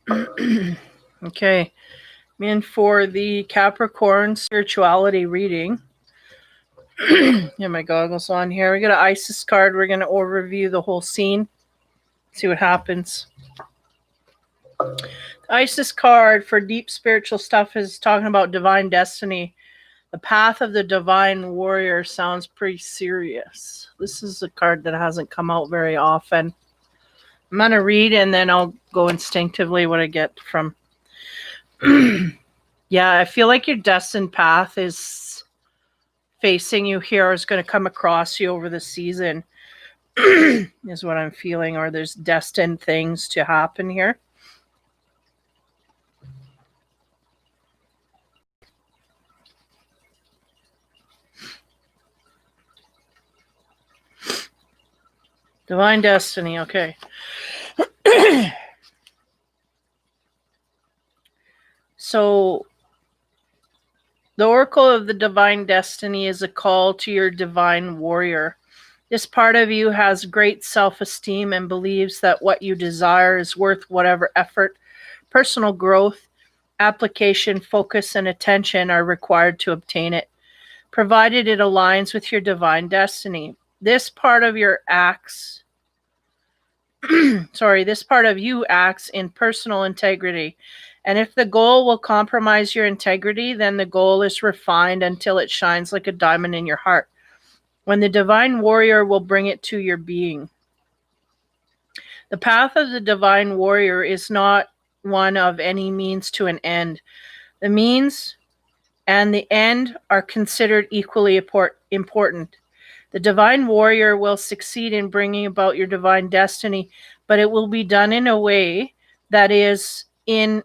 Okay. I'm in for the Capricorn Spirituality reading. Get my goggles on here. We got an Isis card. We're going to overview the whole scene. See what happens. The Isis card for deep spiritual stuff is talking about divine destiny. The path of the divine warrior sounds pretty serious. This is a card that hasn't come out very often. I'm going to read and then I'll go instinctively what I get from. Yeah, I feel like your destined path is facing you here, is going to come across you over the season, is what I'm feeling, or there's destined things to happen here. Divine destiny, okay. So the Oracle of the Divine Destiny is a call to your divine warrior. This part of you has great self-esteem and believes that what you desire is worth whatever effort, personal growth, application, focus, and attention are required to obtain it, provided it aligns with your divine destiny. This part of you acts in personal integrity. And if the goal will compromise your integrity, then the goal is refined until it shines like a diamond in your heart, when the divine warrior will bring it to your being. The path of the divine warrior is not one of any means to an end. The means and the end are considered equally important. The divine warrior will succeed in bringing about your divine destiny, but it will be done in a way that is in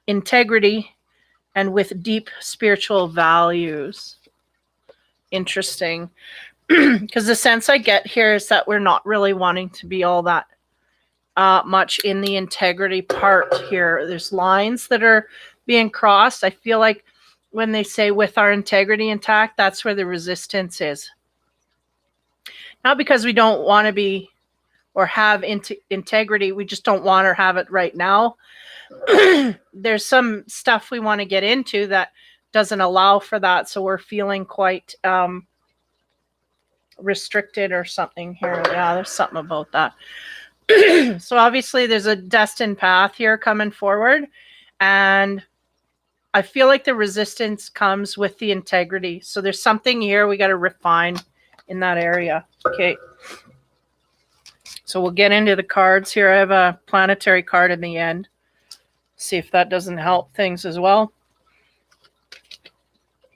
integrity and with deep spiritual values. Interesting. Because the sense I get here is that we're not really wanting to be all that much in the integrity part here. There's lines that are being crossed. I feel like when they say with our integrity intact, that's where the resistance is. Not because we don't want to be or have integrity, we just don't want or have it right now. There's some stuff we want to get into that doesn't allow for that, so we're feeling quite restricted or something here. Yeah, there's something about that. So obviously there's a destined path here coming forward, and I feel like the resistance comes with the integrity. So there's something here we got to refine in that area. Okay. So we'll get into the cards here. I have a planetary card in the end. See if that doesn't help things as well.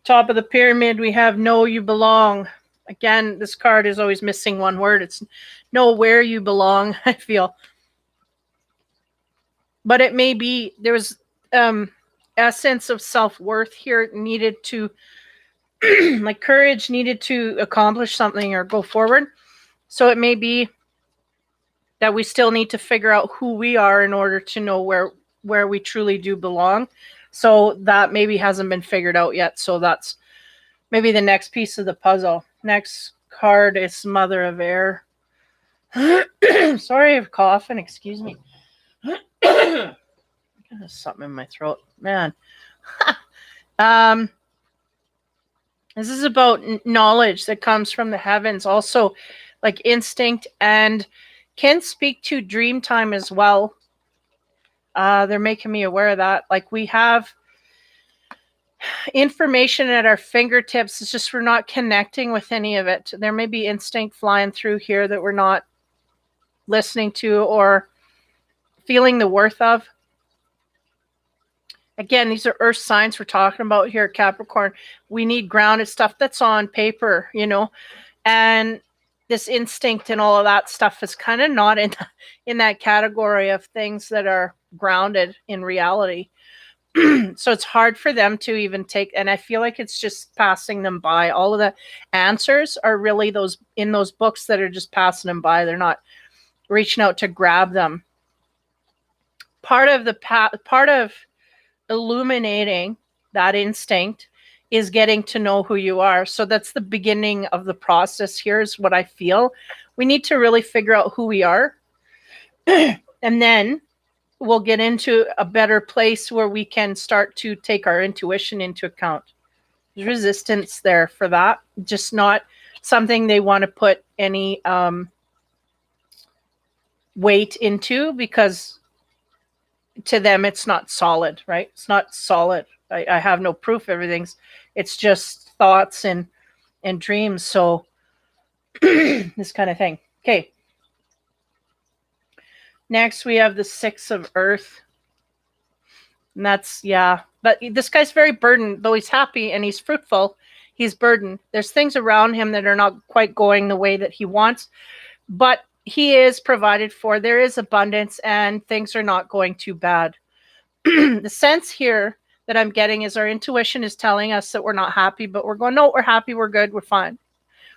Top of the pyramid, we have know you belong. Again, this card is always missing one word. It's know where you belong, I feel. But it may be, there's a sense of self-worth here needed to, like courage needed to accomplish something or go forward. So it may be that we still need to figure out who we are in order to know where we truly do belong. So that maybe hasn't been figured out yet. So that's maybe the next piece of the puzzle. Next card is Mother of Air. Sorry, I'm coughing. Excuse me. There's something in my throat, man. This is about knowledge that comes from the heavens, also like instinct, and can speak to dream time as well. They're making me aware of that. Like we have information at our fingertips. It's just we're not connecting with any of it. There may be instinct flying through here that we're not listening to or feeling the worth of. Again, these are earth signs we're talking about here, Capricorn. We need grounded stuff that's on paper, you know, and this instinct and all of that stuff is kind of not in that category of things that are grounded in reality. So it's hard for them to even take, and I feel like it's just passing them by. All of the answers are really those in those books that are just passing them by. They're not reaching out to grab them. Part of illuminating that instinct is getting to know who you are. So that's the beginning of the process. Here's what I feel. We need to really figure out who we are. And then we'll get into a better place where we can start to take our intuition into account. There's resistance there for that, just not something they want to put any weight into, because to them it's not solid, right? It's not solid. I have no proof. It's just thoughts and dreams. So this kind of thing. Okay. Next we have the Six of Earth. And that's, yeah. But this guy's very burdened. Though he's happy and he's fruitful, he's burdened. There's things around him that are not quite going the way that he wants. But he is provided for. There is abundance and things are not going too bad. The sense here that I'm getting is our intuition is telling us that we're not happy, but we're going, no, we're happy, we're good, we're fine.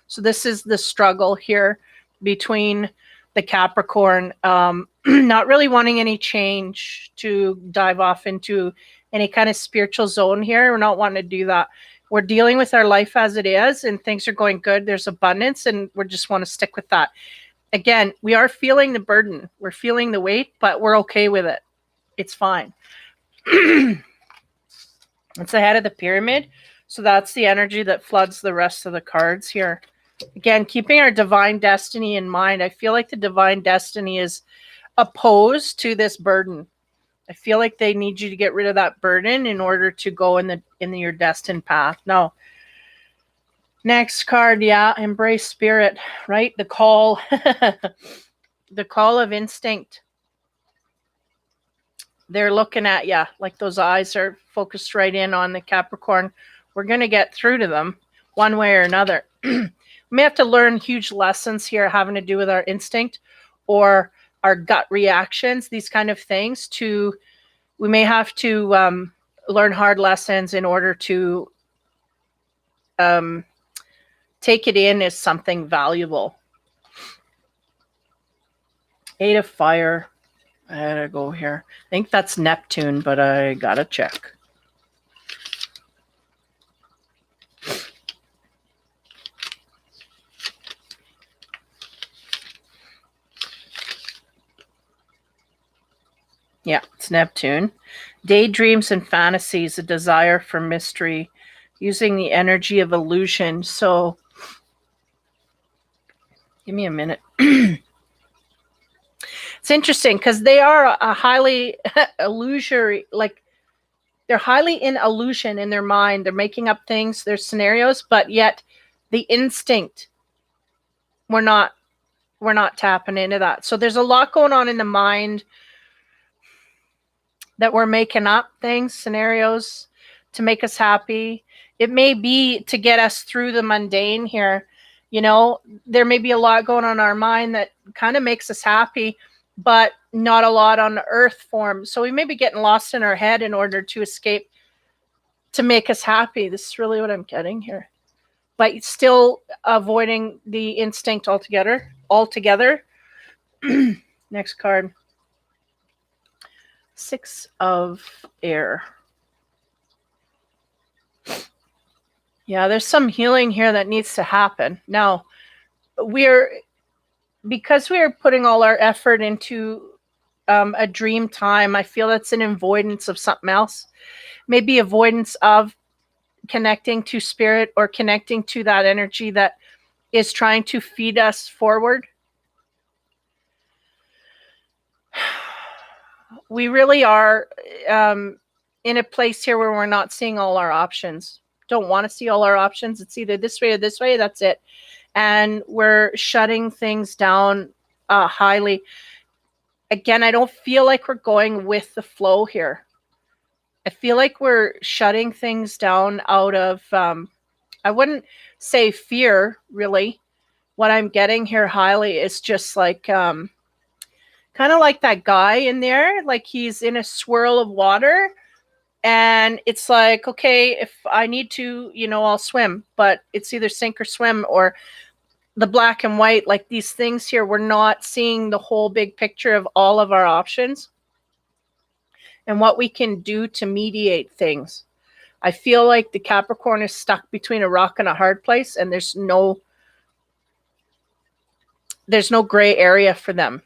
So this is the struggle here between the Capricorn, not really wanting any change, to dive off into any kind of spiritual zone here. We're not wanting to do that. We're dealing with our life as it is and things are going good. There's abundance and we just want to stick with that. Again, we are feeling the burden. We're feeling the weight, but we're okay with it. It's fine. It's the head of the pyramid. So that's the energy that floods the rest of the cards here. Again, keeping our divine destiny in mind. I feel like the divine destiny is opposed to this burden. I feel like they need you to get rid of that burden in order to go in your destined path. No. Next card, yeah, embrace spirit, right? The call, the call of instinct. They're looking at you, like those eyes are focused right in on the Capricorn. We're going to get through to them one way or another. We may have to learn huge lessons here having to do with our instinct or our gut reactions, these kind of things. We may have to learn hard lessons in order to take it in as something valuable. Eight of Fire. I gotta go here. I think that's Neptune, but I gotta check. Yeah, it's Neptune. Daydreams and fantasies, a desire for mystery, using the energy of illusion. So, give me a minute. It's interesting because they are a highly illusory, like they're highly in illusion in their mind. They're making up things, their scenarios, but yet the instinct, we're not tapping into that. So there's a lot going on in the mind that we're making up things, scenarios to make us happy. It may be to get us through the mundane here. You know, there may be a lot going on in our mind that kind of makes us happy, but not a lot on the earth form. So we may be getting lost in our head in order to escape, to make us happy. This is really what I'm getting here. But still avoiding the instinct altogether. Next card. Six of Air. Yeah, there's some healing here that needs to happen. Now, because we are putting all our effort into a dream time, I feel that's an avoidance of something else. Maybe avoidance of connecting to spirit or connecting to that energy that is trying to feed us forward. We really are in a place here where we're not seeing all our options. Don't want to see all our options. It's either this way or this way. That's it. And we're shutting things down highly. Again, I don't feel like we're going with the flow here. I feel like we're shutting things down out of, I wouldn't say fear, really. What I'm getting here highly is just like, kind of like that guy in there, like he's in a swirl of water. And it's like, okay, if I need to, I'll swim, but it's either sink or swim, or the black and white, like these things here, we're not seeing the whole big picture of all of our options and what we can do to mediate things. I feel like the Capricorn is stuck between a rock and a hard place, and there's no gray area for them.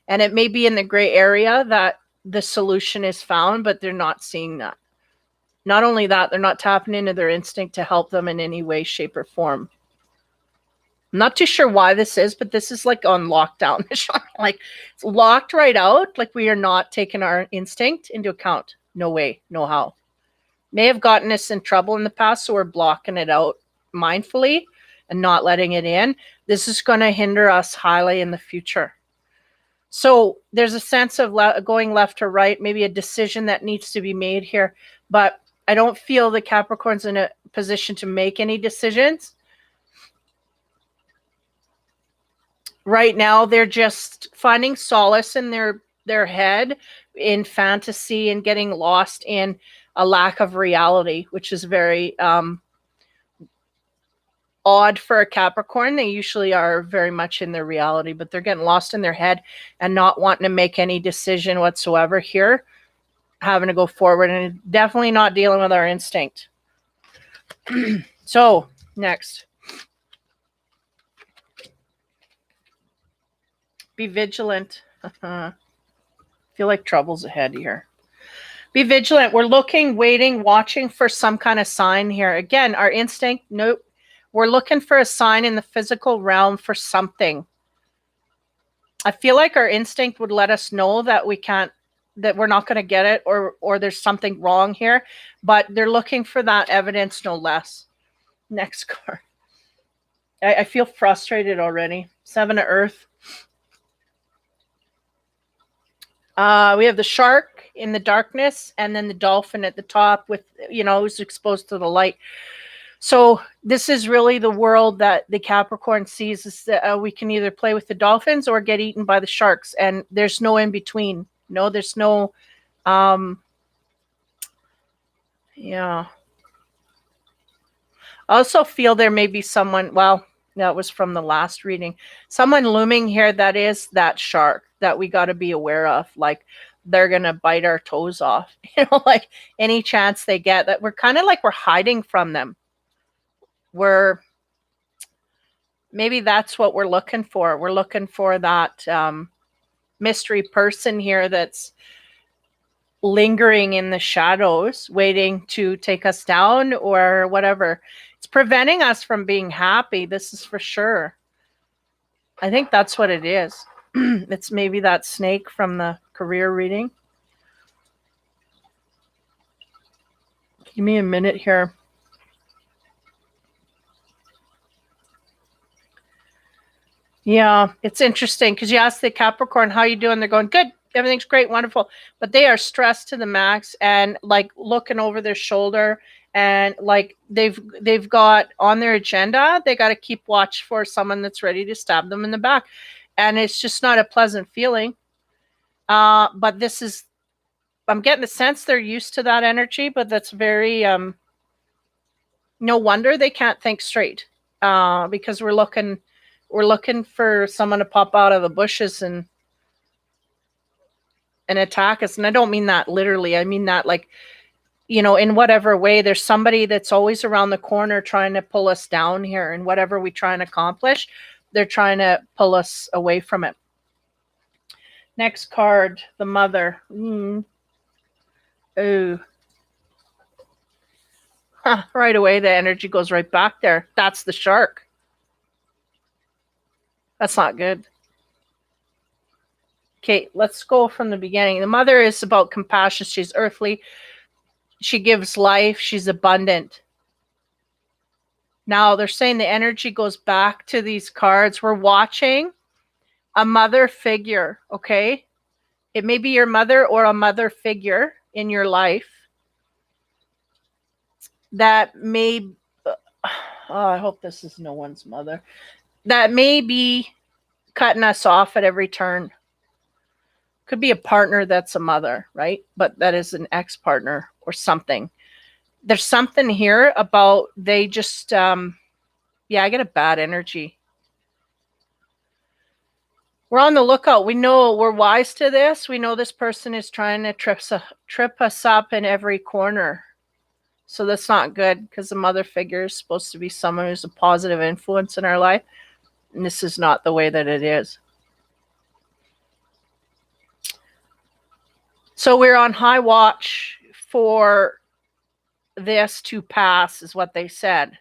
And it may be in the gray area that the solution is found, but they're not seeing that. Not only that, they're not tapping into their instinct to help them in any way, shape, or form. I'm not too sure why this is, but this is like on lockdown. Like it's locked right out. Like we are not taking our instinct into account. No way, no how. May have gotten us in trouble in the past, so we're blocking it out mindfully and not letting it in. This is going to hinder us highly in the future. So there's a sense of going left or right, maybe a decision that needs to be made here. But I don't feel the Capricorn's in a position to make any decisions. Right now, they're just finding solace in their head, in fantasy, and getting lost in a lack of reality, which is very odd for a Capricorn. They usually are very much in their reality, but they're getting lost in their head and not wanting to make any decision whatsoever here, having to go forward, and definitely not dealing with our instinct. So, next. Be vigilant. Feel like trouble's ahead here. Be vigilant. We're looking, waiting, watching for some kind of sign here. Again, our instinct, nope. We're looking for a sign in the physical realm for something. I feel like our instinct would let us know that we can't, that we're not going to get it, or there's something wrong here, but they're looking for that evidence, no less. Next card. I feel frustrated already. Seven of Earth. We have the shark in the darkness, and then the dolphin at the top with, who's exposed to the light. So this is really the world that the Capricorn sees, is that we can either play with the dolphins or get eaten by the sharks, and there's no in between. No, there's no, yeah. I also feel there may be someone, well, that was from the last reading, someone looming here that is that shark that we got to be aware of. Like they're going to bite our toes off, like any chance they get, that we're kind of like we're hiding from them. Maybe that's what we're looking for. We're looking for that mystery person here that's lingering in the shadows, waiting to take us down or whatever. It's preventing us from being happy. This is for sure. I think that's what it is. It's maybe that snake from the career reading. Give me a minute here. Yeah, it's interesting because you ask the Capricorn, how you doing? They're going, good. Everything's great, wonderful. But they are stressed to the max and like looking over their shoulder, and like they've got on their agenda, they got to keep watch for someone that's ready to stab them in the back. And it's just not a pleasant feeling. But this is, I'm getting the sense they're used to that energy, but that's very, no wonder they can't think straight, because we're looking for someone to pop out of the bushes and attack us. And I don't mean that literally. I mean that like, in whatever way, there's somebody that's always around the corner trying to pull us down here, and whatever we try and accomplish, they're trying to pull us away from it. Next card, the Mother. Ooh. Right away, the energy goes right back there. That's the shark. That's not good. Okay, let's go from the beginning. The Mother is about compassion. She's earthly. She gives life. She's abundant. Now they're saying the energy goes back to these cards. We're watching a mother figure, okay? It may be your mother or a mother figure in your life that may, I hope this is no one's mother, that may be cutting us off at every turn. Could be a partner that's a mother, right? But that is an ex-partner or something. There's something here about they just, I get a bad energy. We're on the lookout. We know we're wise to this. We know this person is trying to trip us up in every corner. So that's not good, because the mother figure is supposed to be someone who's a positive influence in our life. And this is not the way that it is. So we're on high watch for this to pass, is what they said.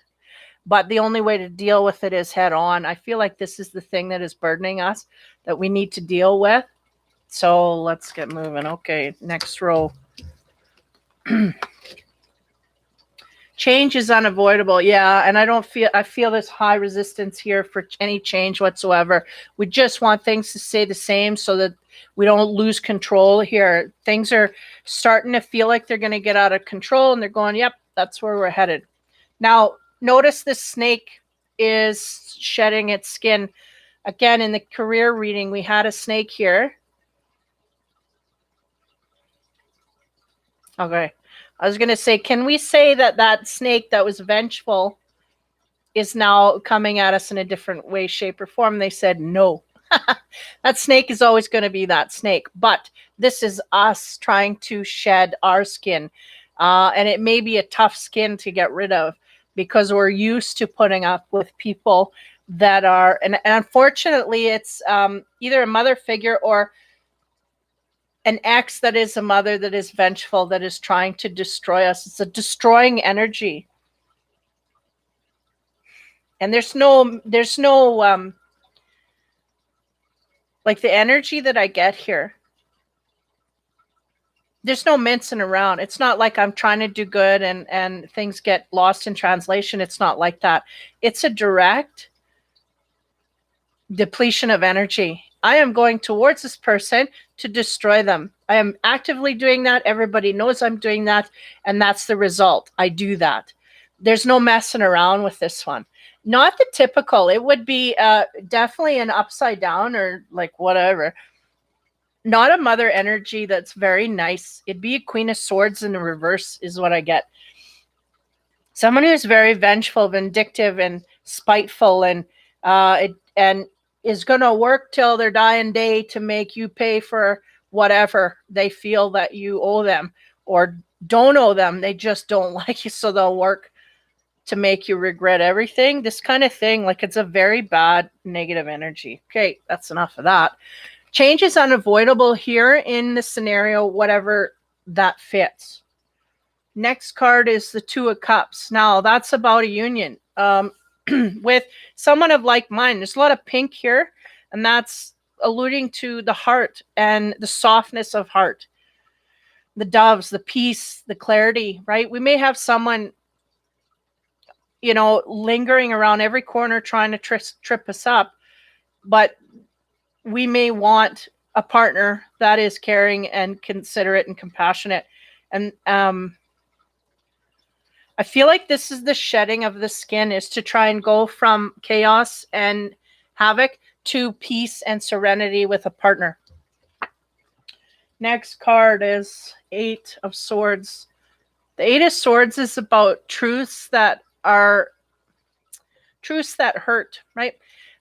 But the only way to deal with it is head on. I feel like this is the thing that is burdening us that we need to deal with. So let's get moving. Okay, next row. Change is unavoidable. Yeah, and I feel this high resistance here for any change whatsoever. We just want things to stay the same so that we don't lose control here. Things are starting to feel like they're going to get out of control, and they're going, yep, that's where we're headed. Now, notice this snake is shedding its skin. Again, in the career reading, we had a snake here. Okay. I was going to say, can we say that that snake that was vengeful is now coming at us in a different way, shape, or form? They said no. That snake is always going to be that snake. But this is us trying to shed our skin. And it may be a tough skin to get rid of because we're used to putting up with people that are, and unfortunately, it's either a mother figure or an ex that is a mother that is vengeful, that is trying to destroy us. It's a destroying energy. And there's no like the energy that I get here. There's no mincing around. It's not like I'm trying to do good and things get lost in translation. It's not like that. It's a direct depletion of energy. I am going towards this person to destroy them. I am actively doing that. Everybody knows I'm doing that. And that's the result. I do that. There's no messing around with this one. Not the typical. It would be definitely an upside down or like whatever. Not a mother energy that's very nice. It'd be a Queen of Swords in the reverse is what I get. Someone who's very vengeful, vindictive, and spiteful, and is going to work till their dying day to make you pay for whatever they feel that you owe them or don't owe them. They just don't like you, so they'll work to make you regret everything. This kind of thing, like it's a very bad negative energy. Okay, that's enough of that. Change is unavoidable here in the scenario, whatever that fits. Next card is the Two of Cups. Now, that's about a union with someone of like mind. There's a lot of pink here, and that's alluding to the heart and the softness of heart. The doves, the peace, the clarity, right? We may have someone, lingering around every corner trying to trip us up, but we may want a partner that is caring and considerate and compassionate. And I feel like this is the shedding of the skin, is to try and go from chaos and havoc to peace and serenity with a partner. Next card is Eight of Swords. The Eight of Swords is about truths that hurt, right?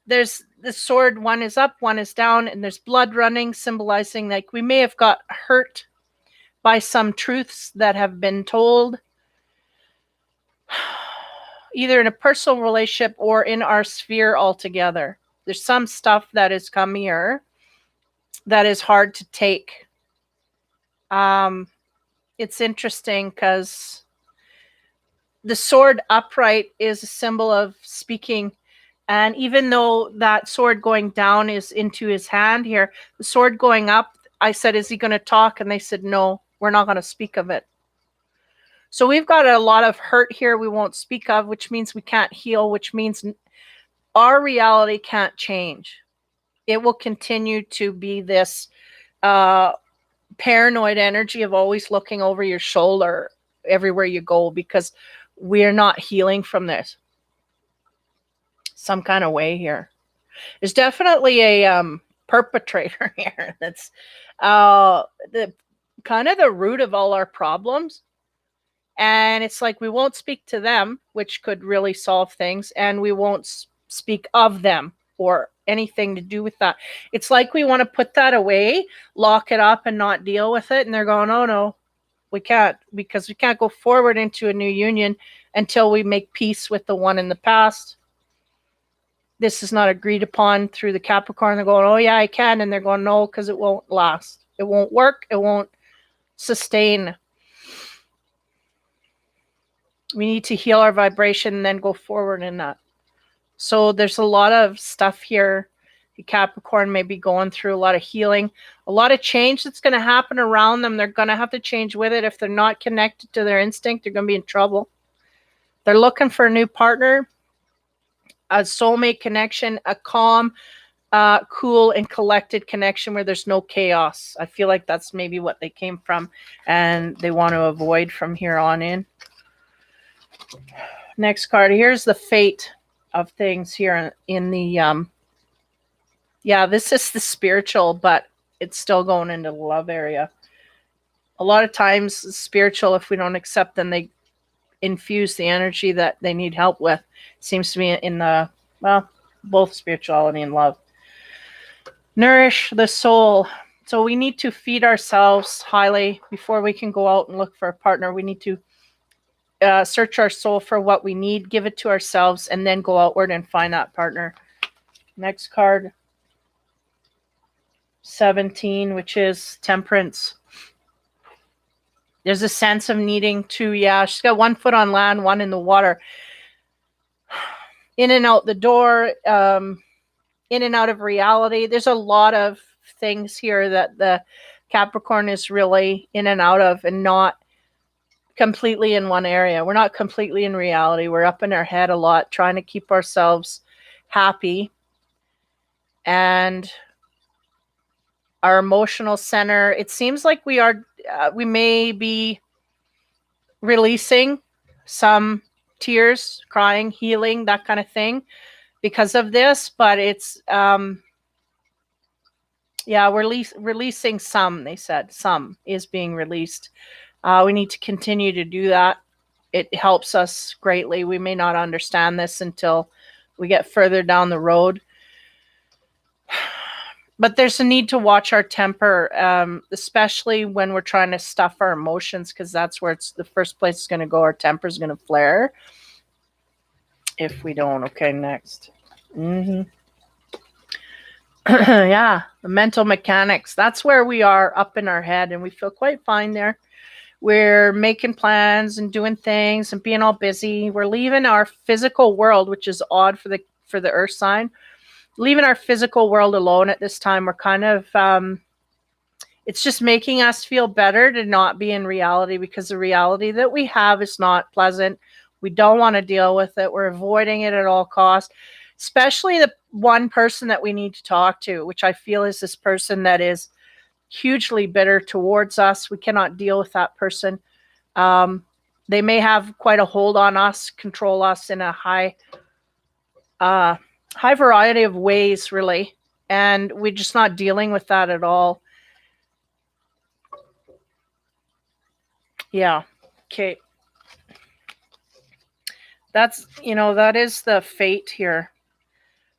There's the sword, one is up, one is down, and there's blood running, symbolizing like we may have got hurt by some truths that have been told, either in a personal relationship or in our sphere altogether. There's some stuff that has come here that is hard to take. It's interesting because the sword upright is a symbol of speaking. And even though that sword going down is into his hand here, the sword going up, I said, is he going to talk? And they said, no, we're not going to speak of it. So we've got a lot of hurt here we won't speak of, which means we can't heal, which means our reality can't change. It will continue to be this paranoid energy of always looking over your shoulder everywhere you go, because we're not healing from this some kind of way here. There's definitely a perpetrator here that's the kind of the root of all our problems. And it's like we won't speak to them, which could really solve things, and we won't speak of them or anything to do with that. It's like we want to put that away, lock it up, and not deal with it. And they're going, oh no, we can't, because we can't go forward into a new union until we make peace with the one in the past. This is not agreed upon through the Capricorn. They're going, oh yeah, I can. And they're going, no, because it won't last. It won't work. It won't sustain. We need to heal our vibration and then go forward in that. So there's a lot of stuff here. The Capricorn may be going through a lot of healing, a lot of change that's going to happen around them. They're going to have to change with it. If they're not connected to their instinct, they're going to be in trouble. They're looking for a new partner, a soulmate connection, a calm, cool and collected connection where there's no chaos. I feel like that's maybe what they came from and they want to avoid from here on in. Next card. Here's the fate of things here in the yeah, this is the spiritual, but it's still going into the love area. A lot of times spiritual, if we don't accept them, they infuse the energy that they need help with. Seems to be in the, well, both spirituality and love. Nourish the soul. So we need to feed ourselves highly before we can go out and look for a partner. We need to search our soul for what we need, give it to ourselves, and then go outward and find that partner. Next card, 17, which is temperance. There's a sense of needing to, yeah, she's got one foot on land, one in the water. In and out the door, in and out of reality. There's a lot of things here that the Capricorn is really in and out of and not completely in one area. We're not completely in reality. We're up in our head a lot, trying to keep ourselves happy. And our emotional center, it seems like we are, we may be releasing some tears, crying, healing, that kind of thing because of this, but it's, yeah, we're releasing some, they said. Some is being released. We need to continue to do that. It helps us greatly. We may not understand this until we get further down the road. But there's a need to watch our temper, especially when we're trying to stuff our emotions, because that's where it's the first place it's going to go. Our temper is going to flare if we don't. Okay, next. Yeah, the mental mechanics. That's where we are up in our head, and we feel quite fine there. We're making plans and doing things and being all busy. We're leaving our physical world, which is odd for the earth sign. Leaving our physical world alone at this time. We're kind of, it's just making us feel better to not be in reality, because the reality that we have is not pleasant. We don't want to deal with it. We're avoiding it at all costs, especially the one person that we need to talk to, which I feel is this person that is hugely bitter towards us. We cannot deal with that person. They may have quite a hold on us, control us in a high variety of ways, really. And we're just not dealing with that at all. Yeah. Okay. That's, that is the fate here.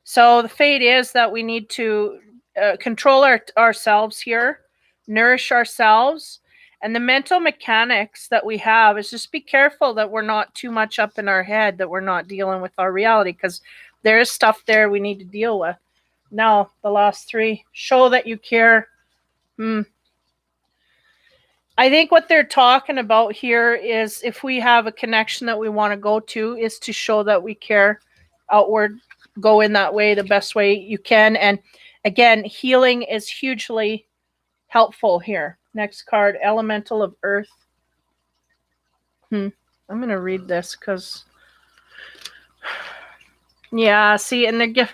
So the fate is that we need to control ourselves here, nourish ourselves. And the mental mechanics that we have is just be careful that we're not too much up in our head, that we're not dealing with our reality, because there is stuff there we need to deal with. Now, the last three, show that you care. I think what they're talking about here is if we have a connection that we want to go to, is to show that we care outward, go in that way the best way you can. And again, healing is hugely helpful here. Next card, Elemental of Earth. I'm going to read this because, yeah, see, and they're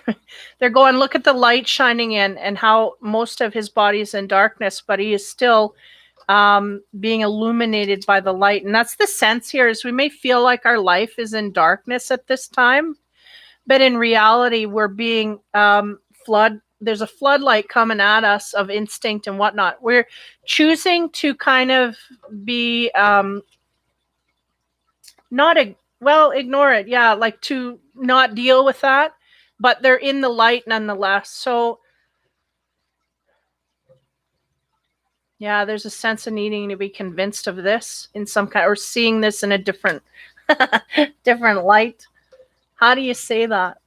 going, look at the light shining in and how most of his body is in darkness, but he is still being illuminated by the light. And that's the sense here, is we may feel like our life is in darkness at this time, but in reality, we're being there's a floodlight coming at us of instinct and whatnot. We're choosing to kind of be ignore it. Yeah, like to not deal with that, but they're in the light nonetheless. So yeah, there's a sense of needing to be convinced of this in some kind, or seeing this in a different light. How do you say that?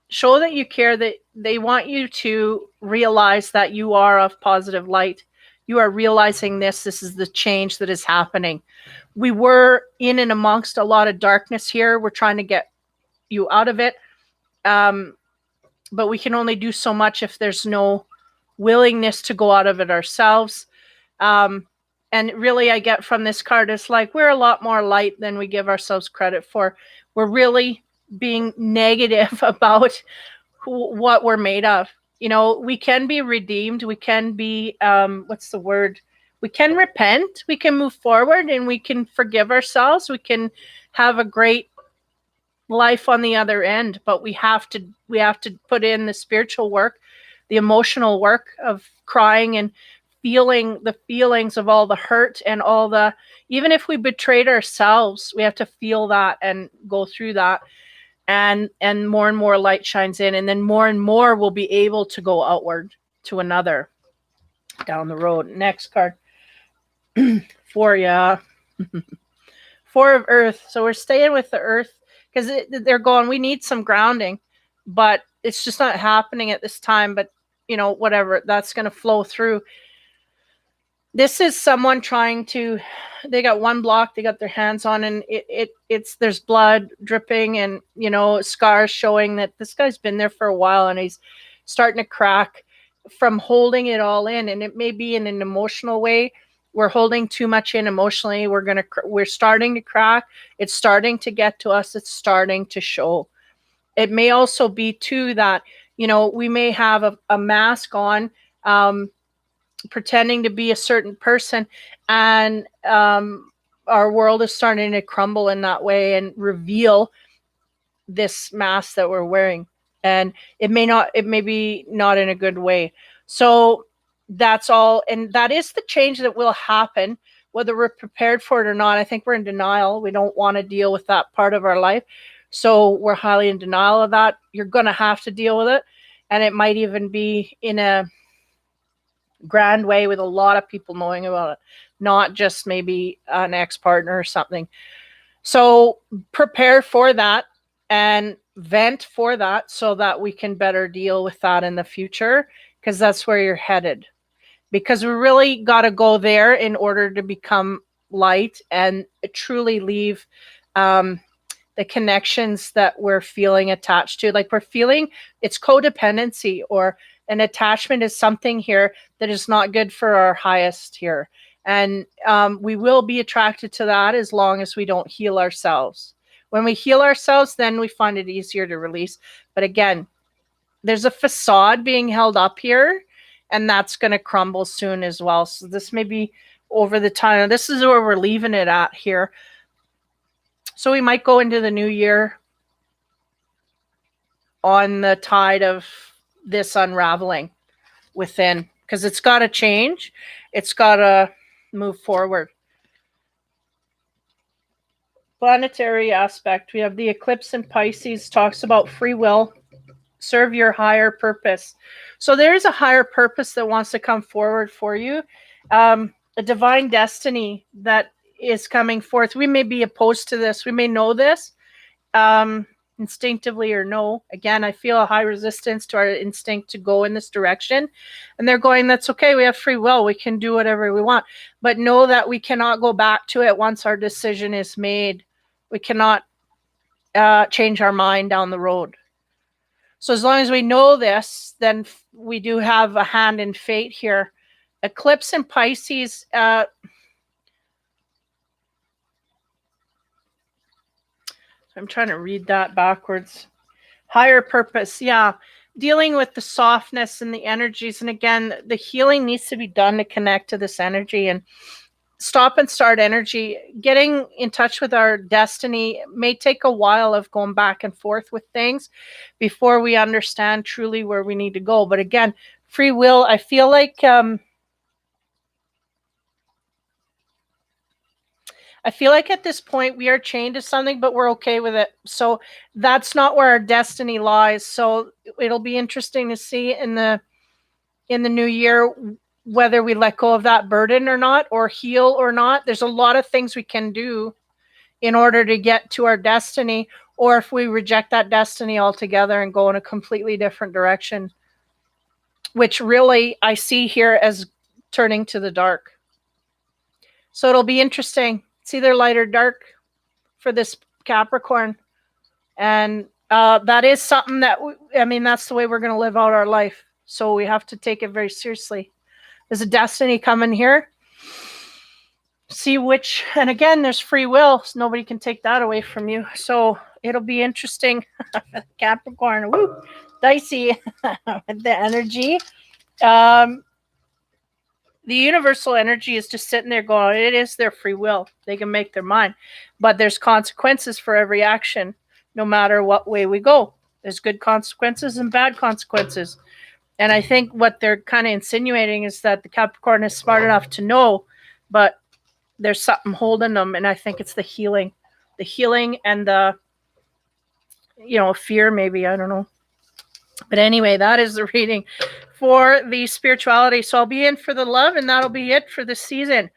Show that you care, that they want you to realize that you are of positive light. You are realizing this. This is the change that is happening. We were in and amongst a lot of darkness here. We're trying to get you out of it. But we can only do so much if there's no willingness to go out of it ourselves. And really, I get from this card, it's like we're a lot more light than we give ourselves credit for. We're really being negative about what we're made of. You know, we can be redeemed. We can be, what's the word? We can repent. We can move forward and we can forgive ourselves. We can have a great life on the other end, but we have to put in the spiritual work, the emotional work of crying and feeling the feelings of all the hurt and all the, even if we betrayed ourselves, we have to feel that and go through that. And more light shines in, and then more and more we'll be able to go outward to another down the road. Next card. 4, yeah. 4 of Earth. So we're staying with the Earth because they're going, we need some grounding, but it's just not happening at this time. But, you know, whatever, that's going to flow through. This is someone trying to, they got one block they got their hands on, and it's there's blood dripping and, you know, scars showing that this guy's been there for a while and he's starting to crack from holding it all in. And it may be in an emotional way. We're holding too much in emotionally. We're starting to crack. It's starting to get to us. It's starting to show. It may also be too that, you know, we may have a mask on, pretending to be a certain person, and our world is starting to crumble in that way and reveal this mask that we're wearing. And it may be not in a good way. So that's all. And that is the change that will happen, whether we're prepared for it or not. I think we're in denial. We don't want to deal with that part of our life. So we're highly in denial of that. You're going to have to deal with it. And it might even be in a grand way with a lot of people knowing about it, not just maybe an ex-partner or something. So prepare for that and vent for that so that we can better deal with that in the future, because that's where you're headed. Because we really got to go there in order to become light and truly leave the connections that we're feeling attached to. Like we're feeling it's codependency, or an attachment is something here that is not good for our highest here. And we will be attracted to that as long as we don't heal ourselves. When we heal ourselves, then we find it easier to release. But again, there's a facade being held up here, and that's going to crumble soon as well. So this may be over the time. This is where we're leaving it at here. So we might go into the new year on the tide of this unraveling within, because it's got to change. It's got to move forward. Planetary aspect. We have the eclipse in Pisces, talks about free will. Serve your higher purpose. So there's a higher purpose that wants to come forward for you. A divine destiny that is coming forth. We may be opposed to this. We may know this instinctively or no. Again, I feel a high resistance to our instinct to go in this direction. And they're going, that's okay. We have free will. We can do whatever we want. But know that we cannot go back to it once our decision is made. We cannot change our mind down the road. So as long as we know this, then we do have a hand in fate here. Eclipse in Pisces. I'm trying to read that backwards. Higher purpose. Yeah. Dealing with the softness and the energies. And again, the healing needs to be done to connect to this energy and stop and start energy. Getting in touch with our destiny may take a while of going back and forth with things before we understand truly where we need to go. But again, free will, I feel like at this point we are chained to something, but we're okay with it. So that's not where our destiny lies. So it'll be interesting to see in the new year whether we let go of that burden or not, or heal or not. There's a lot of things we can do in order to get to our destiny, or if we reject that destiny altogether and go in a completely different direction, which really I see here as turning to the dark. So it'll be interesting. It's either light or dark for this Capricorn. And that is something that, that's the way we're going to live out our life. So we have to take it very seriously. There's a destiny coming here. See which, and again, there's free will. So nobody can take that away from you. So it'll be interesting. Capricorn, woo, dicey with the energy. The universal energy is just sitting there going, it is their free will. They can make their mind. But there's consequences for every action, no matter what way we go. There's good consequences and bad consequences. And I think what they're kind of insinuating is that the Capricorn is smart enough to know, but there's something holding them. And I think it's the healing and the, fear maybe, I don't know. But anyway, that is the reading for the spirituality. So I'll be in for the love, and that'll be it for this season.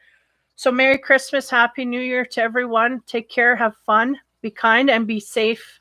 So Merry Christmas, Happy New Year to everyone. Take care, have fun, be kind, and be safe.